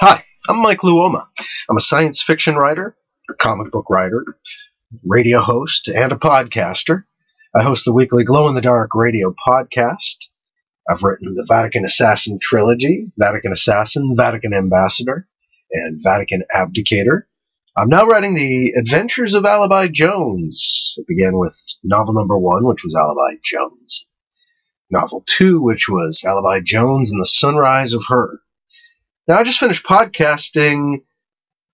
Hi, I'm Mike Luoma. I'm a science fiction writer, a comic book writer, radio host, and a podcaster. I host the weekly glow-in-the-dark radio podcast. I've written the Vatican Assassin trilogy, Vatican Assassin, Vatican Ambassador, and Vatican Abdicator. I'm now writing the Adventures of Alibi Jones. It began with novel number 1, which was Alibi Jones. Novel 2, which was Alibi Jones and the Sunrise of Her. Now, I just finished podcasting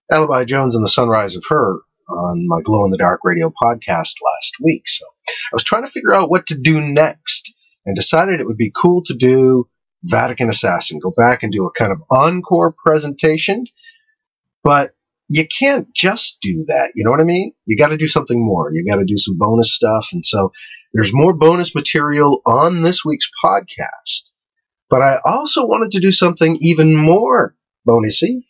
Alibi Jones and the Sunrise of Her on my glow-in-the-dark radio podcast last week. So I was trying to figure out what to do next and decided it would be cool to do Vatican Assassin, go back and do a kind of encore presentation. But you can't just do that, you know what I mean? You got to do something more. You got to do some bonus stuff. And so there's more bonus material on this week's podcast. But I also wanted to do something even more bonusy,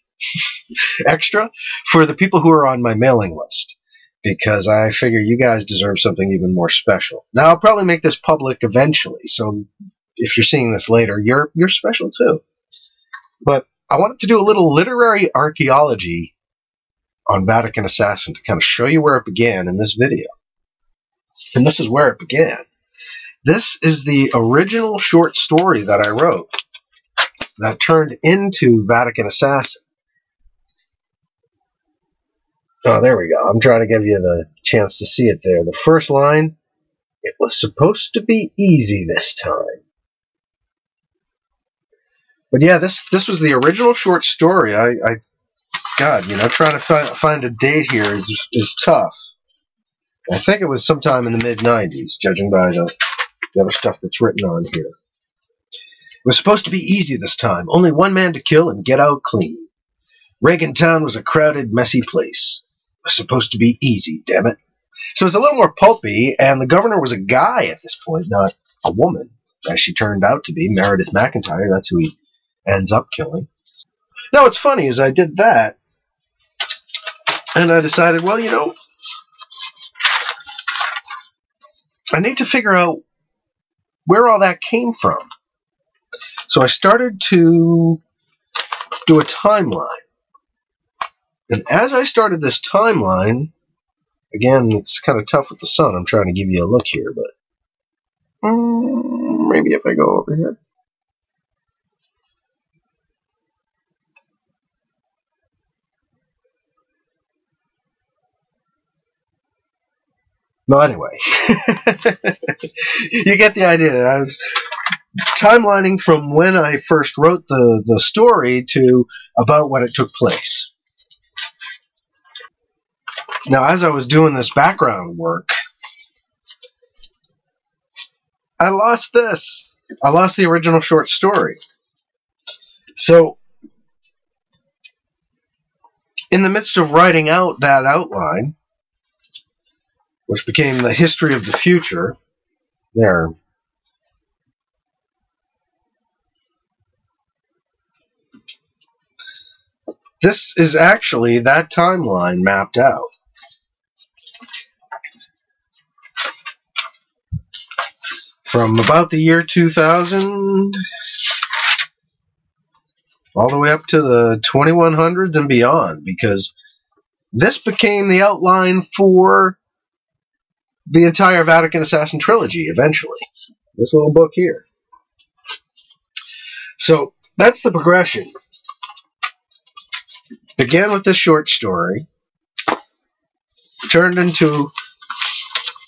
extra, for the people who are on my mailing list, because I figure you guys deserve something even more special. Now, I'll probably make this public eventually, so if you're seeing this later, you're special too. But I wanted to do a little literary archaeology on Vatican Assassin to kind of show you where it began in this video. And this is where it began. This is the original short story that I wrote that turned into Vatican Assassin. Oh, there we go. I'm trying to give you the chance to see it there. The first line, it was supposed to be easy this time. But yeah, this was the original short story. God, you know, trying to find a date here is tough. I think it was sometime in the mid-90s, judging by the other stuff that's written on here. It was supposed to be easy this time. Only one man to kill and get out clean. Reagan Town was a crowded, messy place. It was supposed to be easy, damn it. So it was a little more pulpy, and the governor was a guy at this point, not a woman, as she turned out to be, Meredith McIntyre. That's who he ends up killing. Now, what's funny is I did that, and I decided, well, you know, I need to figure out where all that came from. So I started to do a timeline. And as I started this timeline, again, it's kind of tough with the sun. I'm trying to give you a look here, but maybe if I go over here. No, anyway, you get the idea. I was timelining from when I first wrote the story to about when it took place. Now, as I was doing this background work, I lost this. I lost the original short story. So, in the midst of writing out that outline, which became the history of the future, there. This is actually that timeline mapped out. From about the year 2000 all the way up to the 2100s and beyond, because this became the outline for the entire Vatican Assassin trilogy eventually. This little book here. So that's the progression. Began with this short story, turned into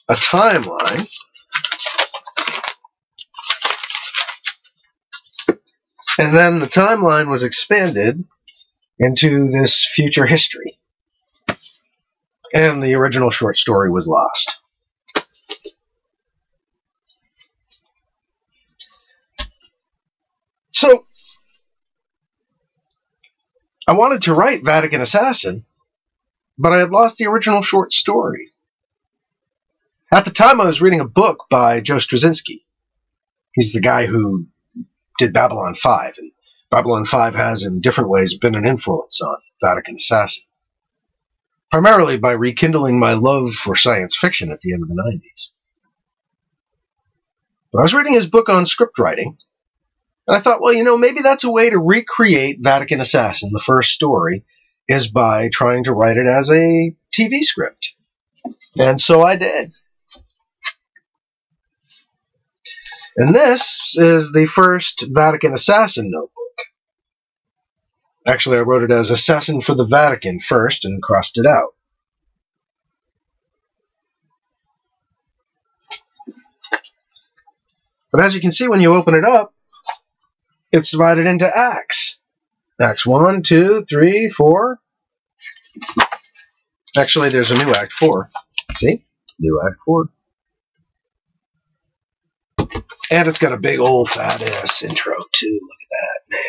a timeline, and then the timeline was expanded into this future history. And the original short story was lost. So, I wanted to write Vatican Assassin, but I had lost the original short story. At the time, I was reading a book by Joe Straczynski. He's the guy who did Babylon 5, and Babylon 5 has, in different ways, been an influence on Vatican Assassin, primarily by rekindling my love for science fiction at the end of the 90s. But I was reading his book on script writing, And I thought, well, maybe that's a way to recreate Vatican Assassin. The first story is by trying to write it as a TV script. And so I did. And this is the first Vatican Assassin notebook. Actually, I wrote it as Assassin for the Vatican first and crossed it out. But as you can see, when you open it up, it's divided into acts. Acts 1, 2, 3, 4. Actually, there's a new Act 4. See? New Act 4. And it's got a big old fat-ass intro, too. Look at that, man.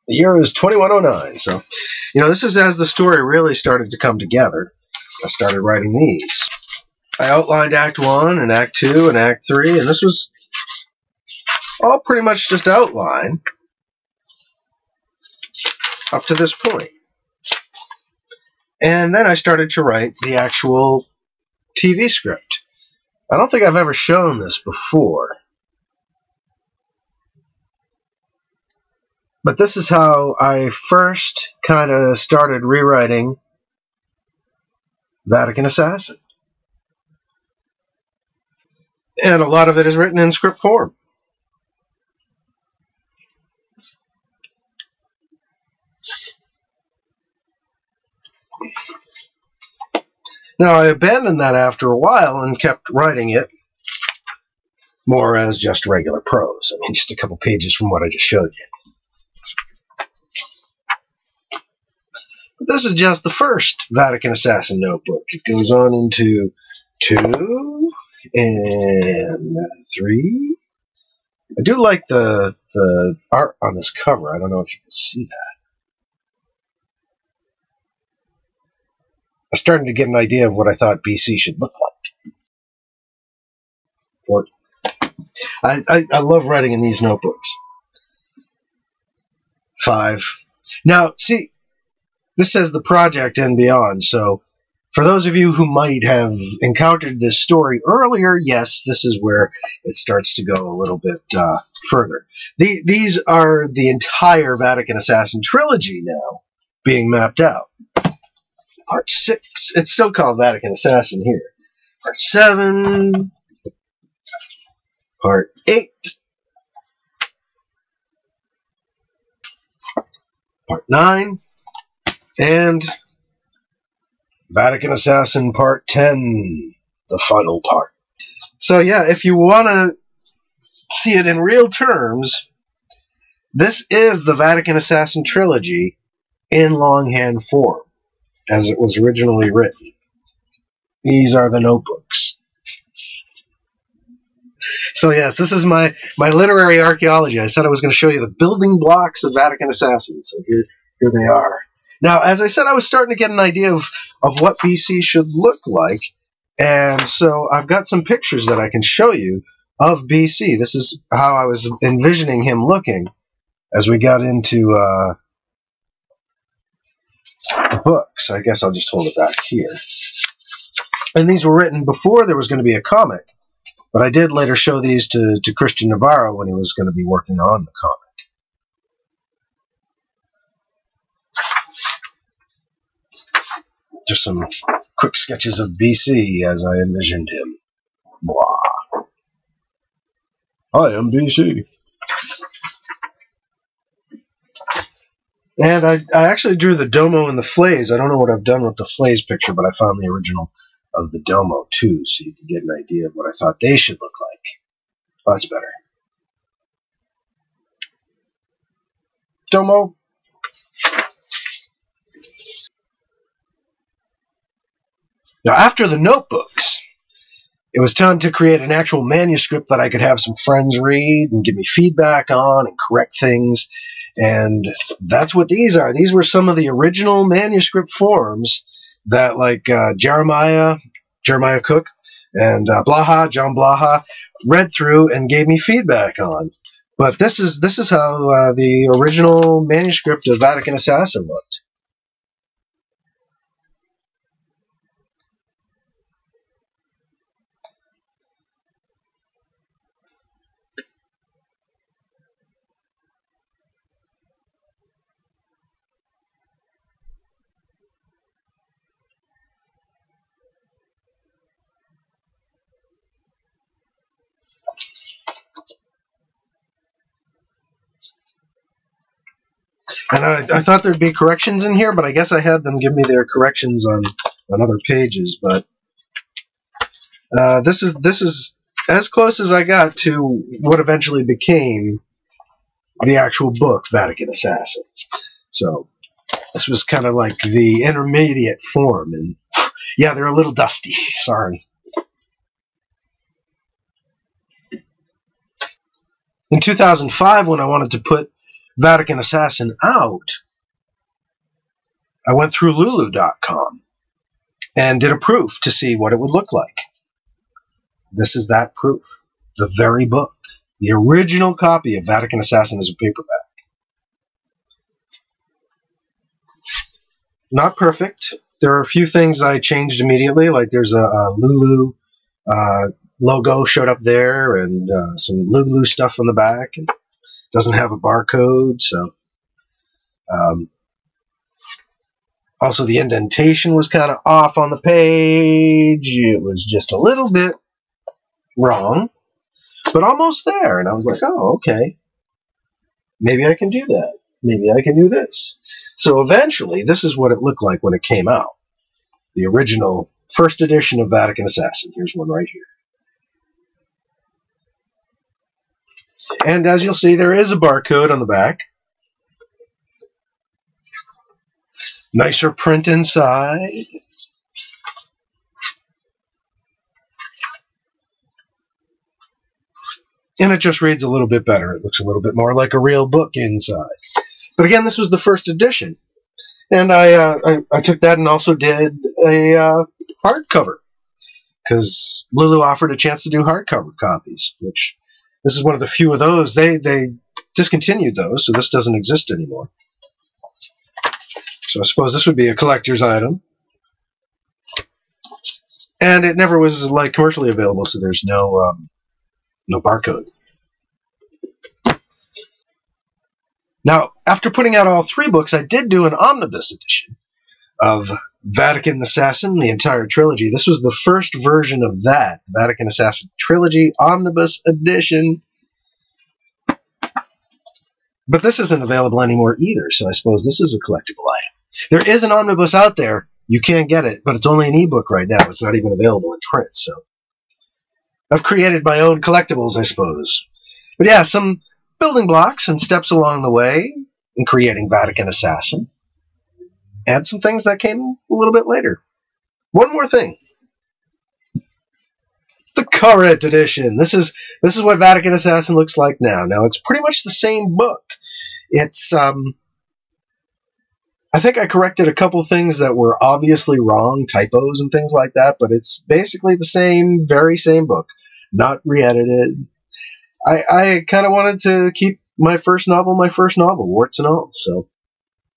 The year is 2109, so, this is as the story really started to come together. I started writing these. I outlined Act 1 and Act 2 and Act 3, and this was all pretty much just outline up to this point. And then I started to write the actual TV script. I don't think I've ever shown this before. But this is how I first kind of started rewriting Vatican Assassin. And a lot of it is written in script form. Now, I abandoned that after a while and kept writing it more as just regular prose. I mean, just a couple pages from what I just showed you. But this is just the first Vatican Assassin notebook. It goes on into 2 and 3. I do like the art on this cover. I don't know if you can see that. I'm starting to get an idea of what I thought BC should look like. I love writing in these notebooks. 5. Now, see, this says the project and beyond, so for those of you who might have encountered this story earlier, yes, this is where it starts to go a little bit further. These are the entire Vatican Assassin trilogy now being mapped out. Part 6, it's still called Vatican Assassin here. Part 7, Part 8, Part 9, and Vatican Assassin Part 10, the final part. So yeah, if you want to see it in real terms, this is the Vatican Assassin trilogy in longhand form, as it was originally written. These are the notebooks. So yes, this is my literary archaeology. I said I was going to show you the building blocks of Vatican Assassin, so here they are. Now, as I said, I was starting to get an idea of what BC should look like, and so I've got some pictures that I can show you of BC. This is how I was envisioning him looking as we got into the books. I guess I'll just hold it back here. And these were written before there was going to be a comic, but I did later show these to Christian Navarro when he was going to be working on the comic. Just some quick sketches of BC as I envisioned him. Blah. I am BC. And I actually drew the Domo and the Flays. I don't know what I've done with the Flays picture, but I found the original of the Domo too, so you can get an idea of what I thought they should look like. Oh, that's better. Domo. Now, after the notebooks, it was time to create an actual manuscript that I could have some friends read and give me feedback on and correct things. And that's what these are. These were some of the original manuscript forms that, like Jeremiah Cook and John Blaha, read through and gave me feedback on. But this is how the original manuscript of Vatican Assassin looked. And I thought there'd be corrections in here, but I guess I had them give me their corrections on other pages. But this is as close as I got to what eventually became the actual book, Vatican Assassin. So this was kind of like the intermediate form. And yeah, they're a little dusty. Sorry. In 2005, when I wanted to put Vatican Assassin out, I went through Lulu.com and did a proof to see what it would look like. This is that proof. The very book. The original copy of Vatican Assassin as a paperback. Not perfect. There are a few things I changed immediately, like there's a Lulu logo showed up there, and some Lulu stuff on the back, and doesn't have a barcode. So also the indentation was kind of off on the page. It was just a little bit wrong, but almost there. And I was like, oh, okay, maybe I can do that. Maybe I can do this. So eventually, this is what it looked like when it came out. The original first edition of Vatican Assassin. Here's one right here. And as you'll see, there is a barcode on the back. Nicer print inside. And it just reads a little bit better. It looks a little bit more like a real book inside. But again, this was the first edition. And I took that and also did a hardcover. Because Lulu offered a chance to do hardcover copies, which this is one of the few of those. They discontinued those, so this doesn't exist anymore. So I suppose this would be a collector's item. And it never was like commercially available, so there's no barcode. Now, after putting out all 3 books, I did do an omnibus edition of Vatican Assassin, the entire trilogy. This was the first version of that, Vatican Assassin Trilogy Omnibus Edition. But this isn't available anymore either, so I suppose this is a collectible item. There is an omnibus out there. You can get it, but it's only an ebook right now. It's not even available in print, so I've created my own collectibles, I suppose. But yeah, some building blocks and steps along the way in creating Vatican Assassin. And some things that came a little bit later. One more thing. The current edition. This is what Vatican Assassin looks like now. Now, it's pretty much the same book. It's, I think I corrected a couple things that were obviously wrong, typos and things like that, but it's basically the same, very same book. Not re-edited. I kind of wanted to keep my first novel, warts and all, so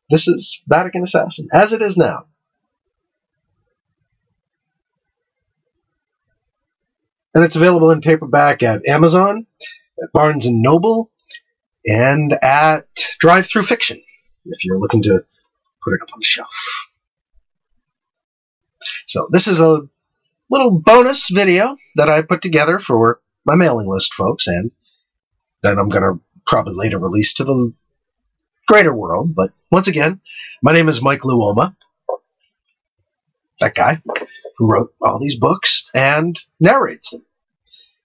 this is Vatican Assassin, as it is now. And it's available in paperback at Amazon, at Barnes & Noble, and at Drive-Thru Fiction, if you're looking to put it up on the shelf. So this is a little bonus video that I put together for my mailing list, folks, and then I'm going to probably later release to the greater world. But once again, my name is Mike Luoma, that guy who wrote all these books and narrates them.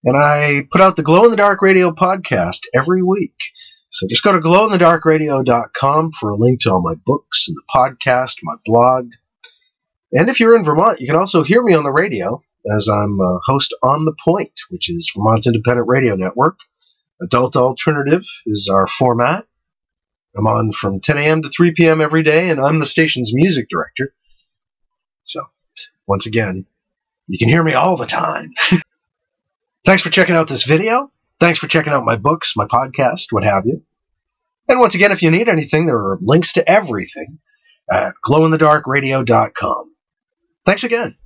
And I put out the Glow in the Dark Radio podcast every week. So just go to glowinthedarkradio.com for a link to all my books and the podcast, my blog. And if you're in Vermont, you can also hear me on the radio, as I'm a host on The Point, which is Vermont's independent radio network. Adult Alternative is our format. I'm on from 10 a.m. to 3 p.m. every day, and I'm the station's music director. So, once again, you can hear me all the time. Thanks for checking out this video. Thanks for checking out my books, my podcast, what have you. And once again, if you need anything, there are links to everything at glowinthedarkradio.com. Thanks again.